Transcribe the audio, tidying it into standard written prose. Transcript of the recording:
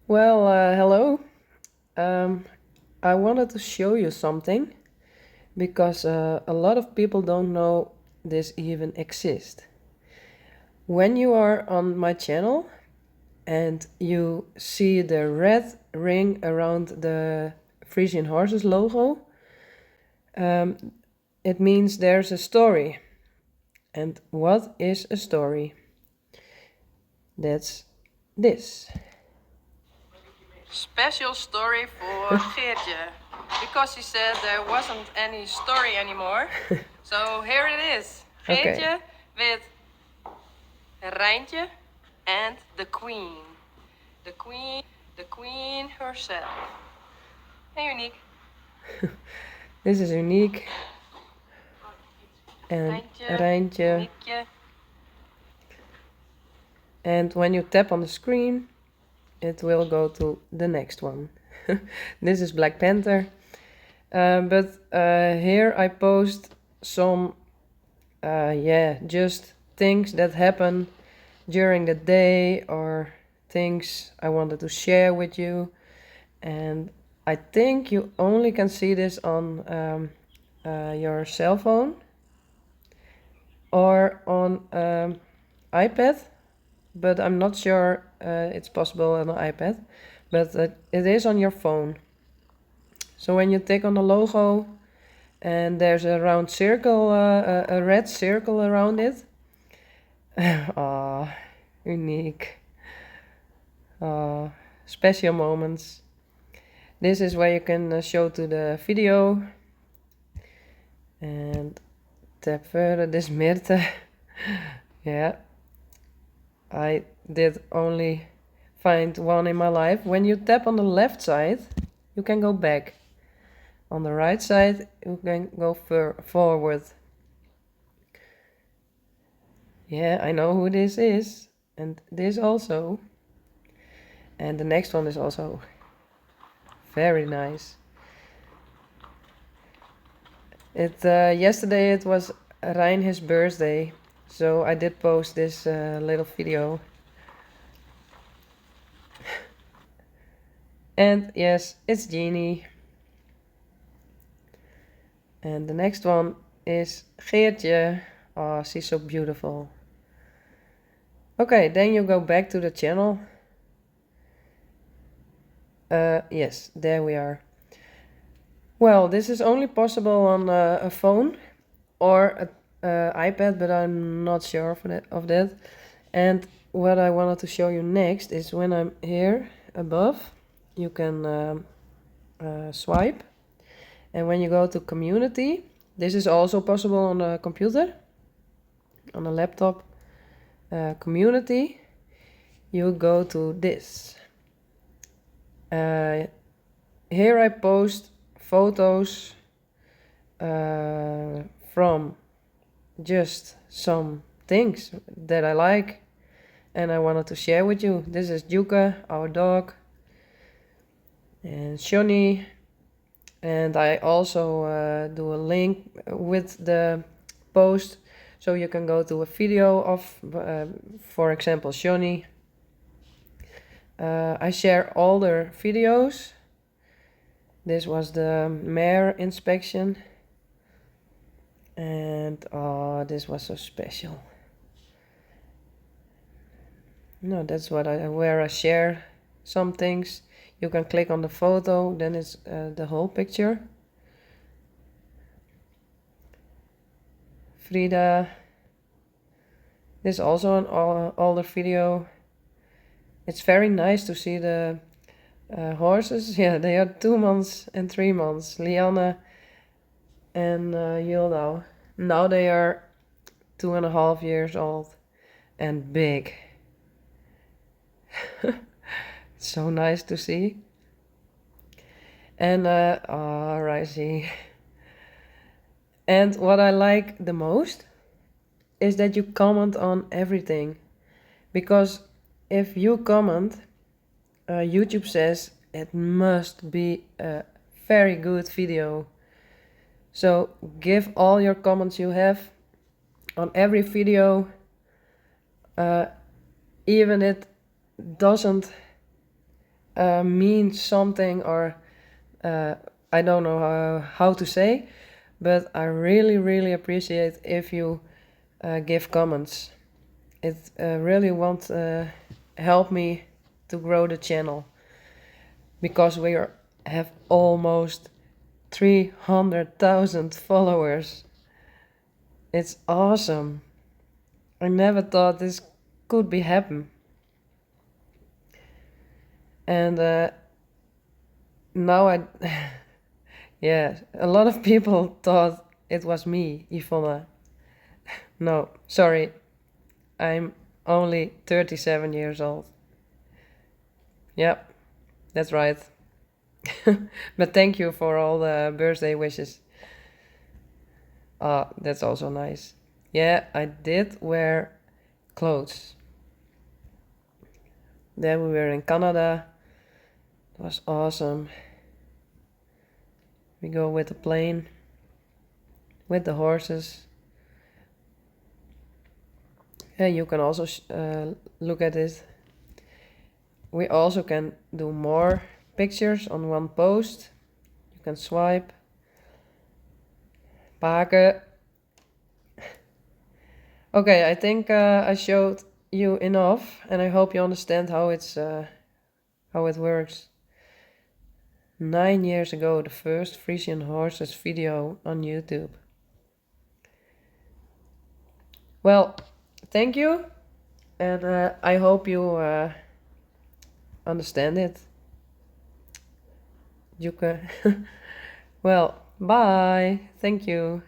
Well, hello. I wanted to show you something because a lot of people don't know this even exists. When you are on my channel and you see the red ring around the Friesian Horses logo, it means there's a story. And what is a story? That's this. Special story for Geertje, because he said there wasn't any story anymore. So here it is. Geertje with Reintje and the queen. The queen herself. Hey, Uniek. This is Uniek. And Reintje. And when you tap on the screen, it will go to the next one. This is Black Panther. But here I post some, just things that happen during the day or things I wanted to share with you. And I think you only can see this on your cell phone or on iPad. But I'm not sure it's possible on an iPad, but it is on your phone. So when you click on the logo and there's a round circle, a red circle around it. Ah, unique. Special moments. This is where you can show to the video. And tap further, this Mirte. Yeah. I did only find one in my life. When you tap on the left side, you can go back. On the right side, you can go forward. Yeah, I know who this is. And this also. And the next one is also very nice. Yesterday it was Rein his birthday. So I did post this little video. And yes, it's Jeannie. And the next one is Geertje. Oh, she's so beautiful. Okay, then you go back to the channel. Yes, there we are. Well, this is only possible on a phone or an iPad, but I'm not sure of that. And what I wanted to show you next is when I'm here above, you can swipe. And when you go to community, this is also possible on a computer, on a laptop. Community, you go to this. Here I post photos from just some things that I like and I wanted to share with you. This is Juka, our dog, and Johnny. And I also do a link with the post, so you can go to a video of, for example, Johnny. I share all their videos. This was the mare inspection. And this was so special. No, that's where I share some things. You can click on the photo, then it's the whole picture. Frida. This is also an older video. It's very nice to see the horses. Yeah, they are 2 months and 3 months. Lianne and Yildo. Now they are 2.5 years old and big. It's so nice to see. And Rising. And what I like the most is that you comment on everything. Because if you comment, YouTube says it must be a very good video. So give all your comments you have on every video, even it doesn't means something, or I don't know how to say, but I really, really appreciate if you give comments. It really won't help me to grow the channel, because have almost 300,000 followers. It's awesome. I never thought this could be happen. And now yeah, a lot of people thought it was me, Ivonna. No, sorry. I'm only 37 years old. Yep, that's right. But thank you for all the birthday wishes. Ah, that's also nice. Yeah, I did wear clothes. Then we were in Canada. It was awesome. We go with the plane, with the horses. Yeah, you can also look at it. We also can do more pictures on one post. You can swipe. Paken. Okay, I think I showed you enough, and I hope you understand how it works. 9 years ago, the first Friesian Horses video on YouTube. Well, thank you, and I hope you understand it. You can. Well, bye. Thank you.